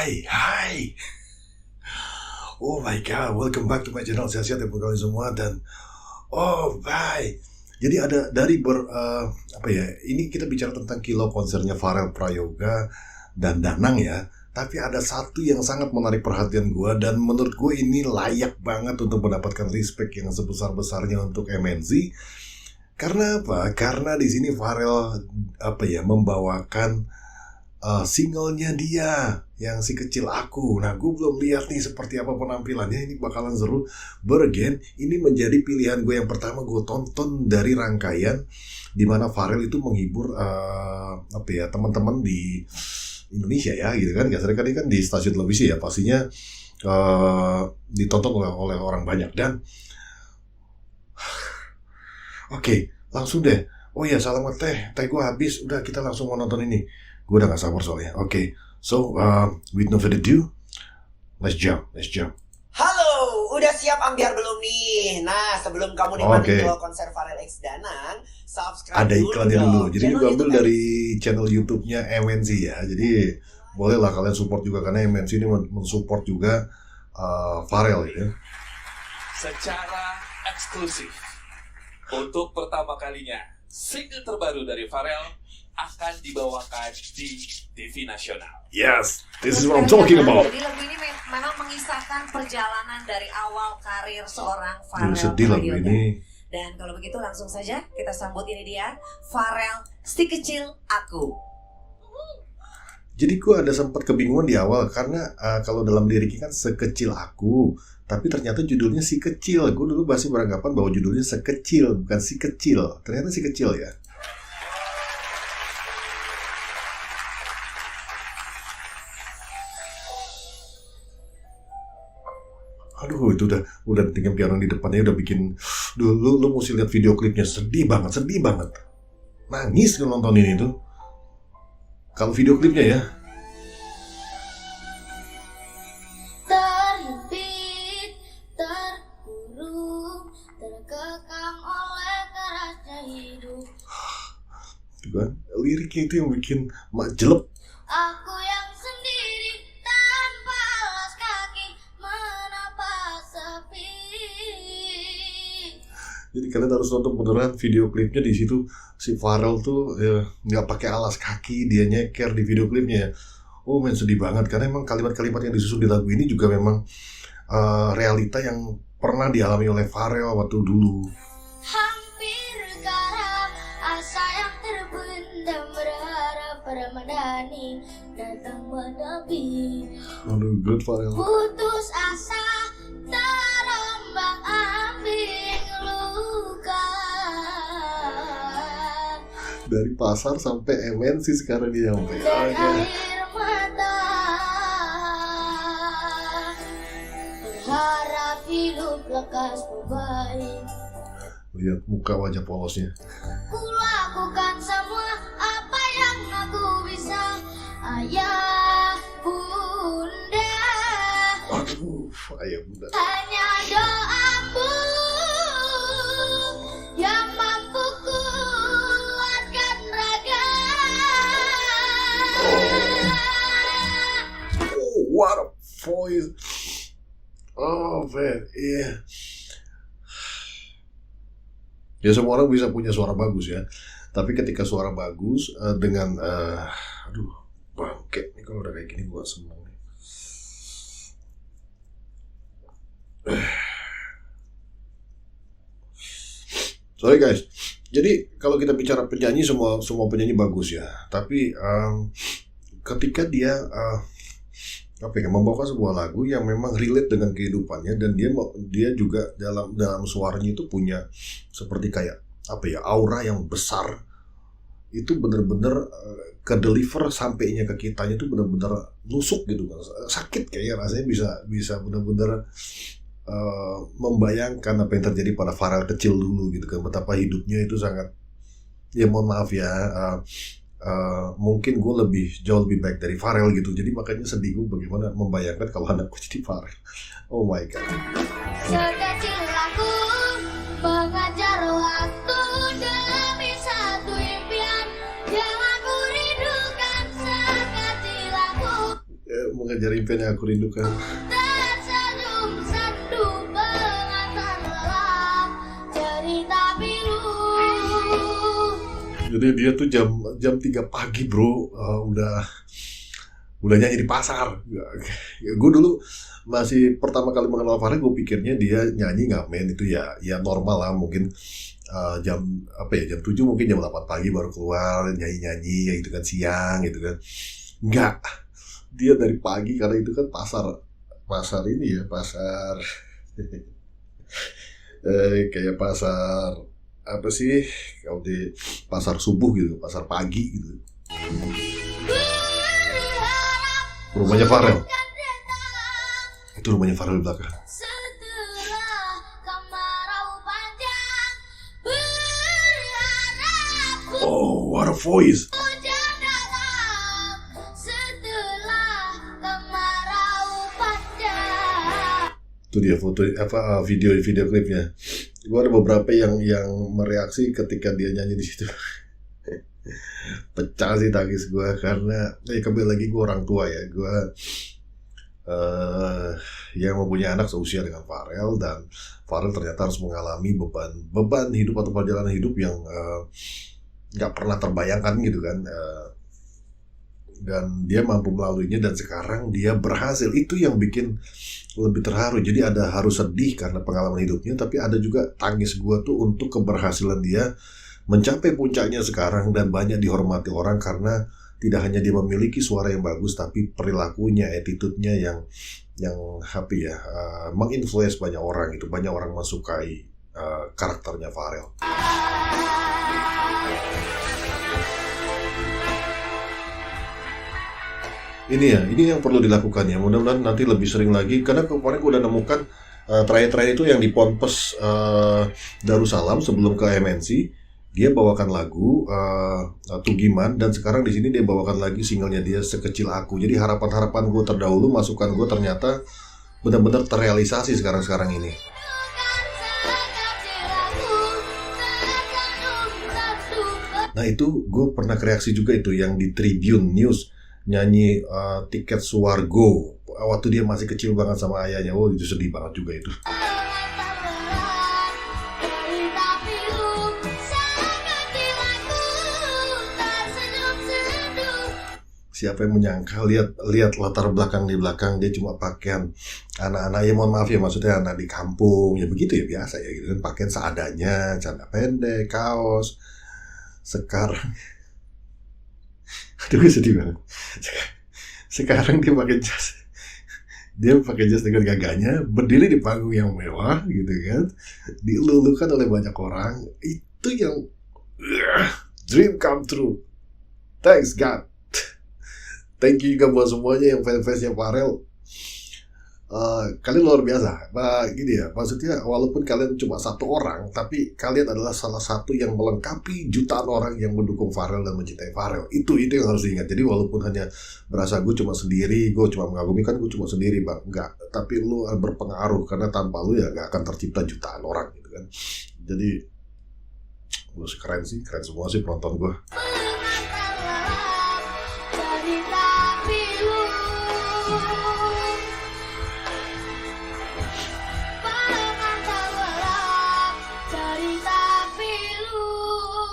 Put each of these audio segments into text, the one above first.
Hai. Oh my god, welcome back to my channel. Sehat-sehat ya kalian semua. Dan jadi ada dari ini kita bicara tentang Kilo konsernya Pharrell Prayoga dan Danang ya. Tapi ada satu yang sangat menarik perhatian gue, dan menurut gue ini layak banget untuk mendapatkan respect yang sebesar-besarnya untuk MNC. Karena apa? Karena di sini Pharrell membawakan singlenya dia yang Si Kecil Aku. Nah, gue belum lihat nih seperti apa penampilannya. Ini bakalan seru. Again, ini menjadi pilihan gue yang pertama gue tonton dari rangkaian di mana Pharrell itu menghibur teman-teman di Indonesia ya, gitu kan. Biasanya kan di stasiun televisi ya, pastinya ditonton oleh orang banyak. Dan oke, langsung deh. Oh iya, salamat teh gue habis. Udah, kita langsung mau nonton ini. Gue udah gak sabar soalnya. Oke, so with no further ado, let's jump. Halo, udah siap ambiar belum nih? Nah, sebelum kamu nikmatin konser Pharrell X Danang, subscribe ada iklannya dulu. Jadi gue ambil YouTube dari channel YouTube-nya MNC ya. Jadi bolehlah kalian support juga, karena MNC ini mensupport juga Pharrell ya. Secara eksklusif, untuk pertama kalinya, single terbaru dari Pharrell akan dibawakan di TV nasional. Yes, this is what I'm talking about. Jadi lagu ini memang mengisahkan perjalanan dari awal karir seorang Pharrell Sedih lagu Prayoga. ini. Dan kalau begitu langsung saja kita sambut, ini dia Pharrell, Si Kecil Aku. Jadi gue ada sempat kebingungan di awal, karena kalau dalam liriknya kan sekecil aku, tapi ternyata judulnya Si Kecil. Gue dulu masih beranggapan bahwa judulnya sekecil, bukan si kecil. Ternyata si kecil ya. Aduh, itu udah tinggal piano di depannya udah bikin. Lu mesti lihat video klipnya, sedih banget. Nangis kalau nonton ini tuh. Kalau video klipnya ya. Terhimpit, terkurung, terkekang oleh kerasnya hidup. Itu kan, liriknya itu yang bikin jelek. Aku yang sendiri tanpa alas kaki menapak sepi. Jadi kalian harus nonton beneran video klipnya. Di situ si Pharrell tuh nggak pakai alas kaki, dia nyeker di video klipnya. Oh men, sedih banget, karena emang kalimat-kalimat yang disusun di lagu ini juga memang realita yang pernah dialami oleh Pharrell waktu dulu. Hampir karam, asa yang terpendam, berharap Ramadhani datang menepi. Aduh, good Pharrell. Putus asa, terombang ambing luka. Dari pasar sampai MNC sekarang dia sampai. Dan air mata, berharap hidup lekas membaik. Lihat muka wajah polosnya. Ku lakukan semua apa yang aku bisa, ayah, bunda. Aduh, ayah bunda. Hanya doamu yang mampu kuatkan raga. Oh, what a voice. Oh man, iya. Ya semua orang bisa punya suara bagus ya. Tapi ketika suara bagus dengan aduh, bangke nih kalau udah kayak gini, gua seneng nih. Sorry guys. Jadi kalau kita bicara penyanyi, semua penyanyi bagus ya. Tapi ketika dia membawakan sebuah lagu yang memang relate dengan kehidupannya, dan dia juga dalam suaranya itu punya seperti kayak aura yang besar. Itu bener-bener ke deliver sampainya ke kitanya itu bener-bener nusuk gitu kan, sakit kayaknya rasanya, bisa bener-bener membayangkan apa yang terjadi pada Pharrell kecil dulu gitu kan, betapa hidupnya itu sangat, ya mohon maaf ya, mungkin gue jauh lebih baik dari Pharrell gitu. Jadi makanya sedih gue bagaimana membayangkan kalau anakku jadi Pharrell. Oh my god. Sekecil aku mengajar waktu demi satu impian yang aku rindukan. Sekecil aku mengejar impian yang aku rindukan. Tersenyum sendu pengantar lelah cerita pilu. Jadi dia tuh jam 3 pagi bro, udah nyanyi di pasar. Gue dulu masih pertama kali mengenal Farel, gue pikirnya dia nyanyi ngamen itu ya normal lah, mungkin jam 7 mungkin jam 8 pagi baru keluar nyanyi ya gitu kan, siang gitu kan. Enggak, dia dari pagi karena itu kan pasar ini ya, pasar kayak pasar apa sih, kalau di pasar subuh gitu, pasar pagi gitu. Rumahnya Farel. Itu rumahnya Farel di belakang. Setelah kemarau panjang berharap Oh, what a voice. hujan datang. Setelah kemarau panjang. Itu dia foto video klipnya. Gue ada beberapa yang mereaksi ketika dia nyanyi di situ. Pecah sih tangis gue karena kembali lagi gue orang tua ya, gue yang mempunyai anak seusia dengan Farel, dan Farel ternyata harus mengalami beban hidup atau perjalanan hidup yang nggak pernah terbayangkan gitu kan, dan dia mampu melaluinya dan sekarang dia berhasil. Itu yang bikin lebih terharu. Jadi ada harus sedih karena pengalaman hidupnya, tapi ada juga tangis gue tuh untuk keberhasilan dia mencapai puncaknya sekarang dan banyak dihormati orang karena tidak hanya dia memiliki suara yang bagus, tapi perilakunya, attitude-nya yang happy ya, menginfluence banyak orang. Itu banyak orang mensukai karakternya Farel. Ini yang perlu dilakukan ya. Mudah-mudahan nanti lebih sering lagi, karena kemarin gue udah nemukan terakhir itu yang di Ponpes Darussalam sebelum ke MNC. Dia bawakan lagu Tugiman, dan sekarang di sini dia bawakan lagi singlenya dia Sekecil Aku. Jadi harapan-harapan gue terdahulu, masukan gue ternyata benar-benar terrealisasi sekarang ini. Nah itu gue pernah kreasi juga itu yang di Tribune News, nyanyi Tiket Suwargo waktu dia masih kecil banget sama ayahnya. Oh itu sedih banget juga itu. Siapa yang menyangka, lihat latar belakang di belakang dia cuma pakaian anak-anak, ya mohon maaf ya, maksudnya anak di kampung ya, begitu ya, biasa ya gitu kan, pakaian seadanya, celana pendek, kaos. Sekarang aduh sedih banget. Sekarang dia pakai jas dengan gagahnya, berdiri di panggung yang mewah gitu kan, dilulukan oleh banyak orang. Itu yang dream come true. Thanks God. Thank you juga buat semuanya yang fans-fansnya Farel. Kalian luar biasa. Gini ya, maksudnya walaupun kalian cuma satu orang, tapi kalian adalah salah satu yang melengkapi jutaan orang yang mendukung Farel dan mencintai Farel. Itu yang harus diingat. Jadi walaupun hanya berasa gue cuma sendiri, gue cuma mengagumi, kan gue cuma sendiri bang. Enggak, tapi lu berpengaruh, karena tanpa lu ya gak akan tercipta jutaan orang gitu kan. Jadi lu keren semua sih penonton gue.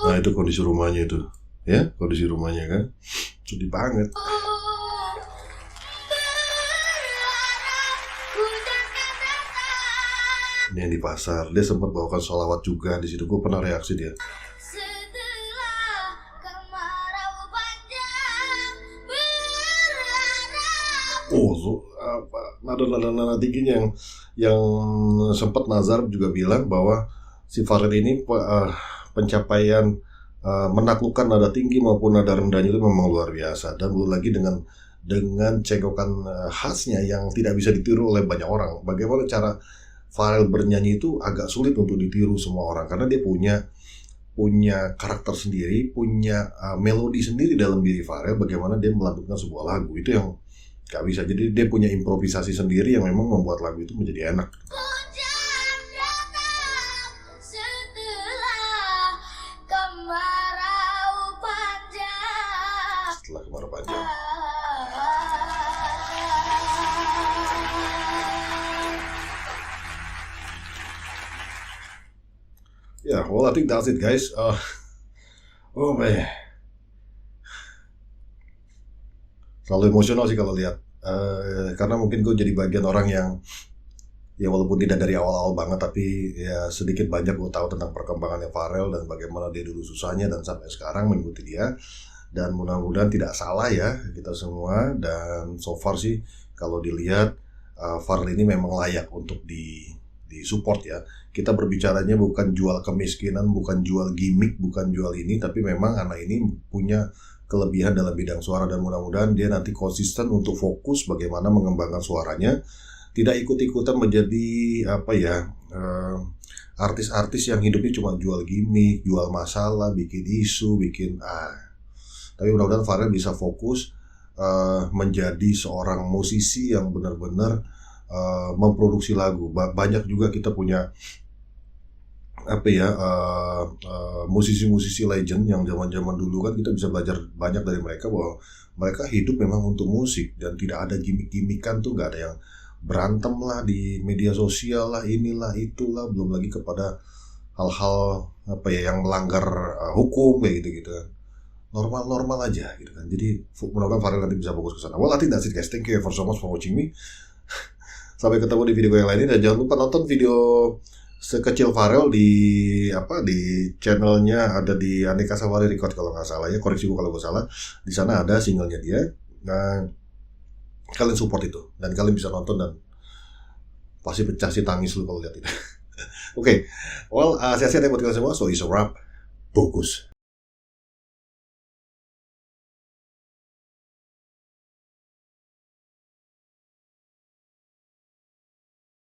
Nah itu kondisi rumahnya itu, ya kondisi rumahnya kan, sedih banget. Ini yang di pasar, dia sempat bawakan sholawat juga di situ. Gue pernah reaksi dia. Nada tingginya yang sempat Nazar juga bilang bahwa si Farel ini pencapaian menaklukkan nada tinggi maupun nada rendahnya itu memang luar biasa, dan belum lagi dengan cengkokan khasnya yang tidak bisa ditiru oleh banyak orang. Bagaimana cara Farel bernyanyi itu agak sulit untuk ditiru semua orang, karena dia punya karakter sendiri, punya melodi sendiri dalam diri Farel. Bagaimana dia melantunkan sebuah lagu itu yang gak bisa. Jadi dia punya improvisasi sendiri yang memang membuat lagu itu menjadi enak. Setelah kemarau panjang. Yeah, well, I think that's it, guys. Oh man, selalu emosional sih kalau lihat. Karena mungkin gue jadi bagian orang yang ya walaupun tidak dari awal-awal banget, tapi ya sedikit banyak gue tahu tentang perkembangannya Pharrell dan bagaimana dia dulu susahnya dan sampai sekarang mengikuti dia. Dan mudah-mudahan tidak salah ya kita semua. Dan so far sih kalau dilihat Pharrell ini memang layak untuk di support ya. Kita berbicaranya bukan jual kemiskinan, bukan jual gimmick, bukan jual ini, tapi memang anak ini punya kelebihan dalam bidang suara dan mudah-mudahan dia nanti konsisten untuk fokus bagaimana mengembangkan suaranya, tidak ikut-ikutan menjadi apa ya artis-artis yang hidupnya cuma jual gimmick, jual masalah, bikin isu, tapi mudah-mudahan Pharrell bisa fokus menjadi seorang musisi yang benar-benar memproduksi lagu. Banyak juga kita punya musisi-musisi legend yang zaman-zaman dulu kan kita bisa belajar banyak dari mereka bahwa mereka hidup memang untuk musik dan tidak ada gimmick-gimmickan tuh, nggak ada yang berantem lah di media sosial lah, inilah itulah, belum lagi kepada hal-hal yang melanggar hukum kayak gitu kan. Normal-normal aja gitu kan. Jadi mudah-mudahan Pharrell nanti bisa fokus ke sana. Well, I think that's it guys. Thank you for so much for watching me. Sampai ketemu di video yang lain, dan jangan lupa nonton video sekecil Pharrell di channelnya, ada di Aneka Sawari Record kalau nggak salah ya, koreksi gue kalau gue salah. Di sana ada singlenya dia. Nah, kalian support itu dan kalian bisa nonton dan pasti pecah sih tangis lu kalau lihat itu. Oke, well, sehat-sehat ya buat kalian semua. So it's a wrap. Fokus.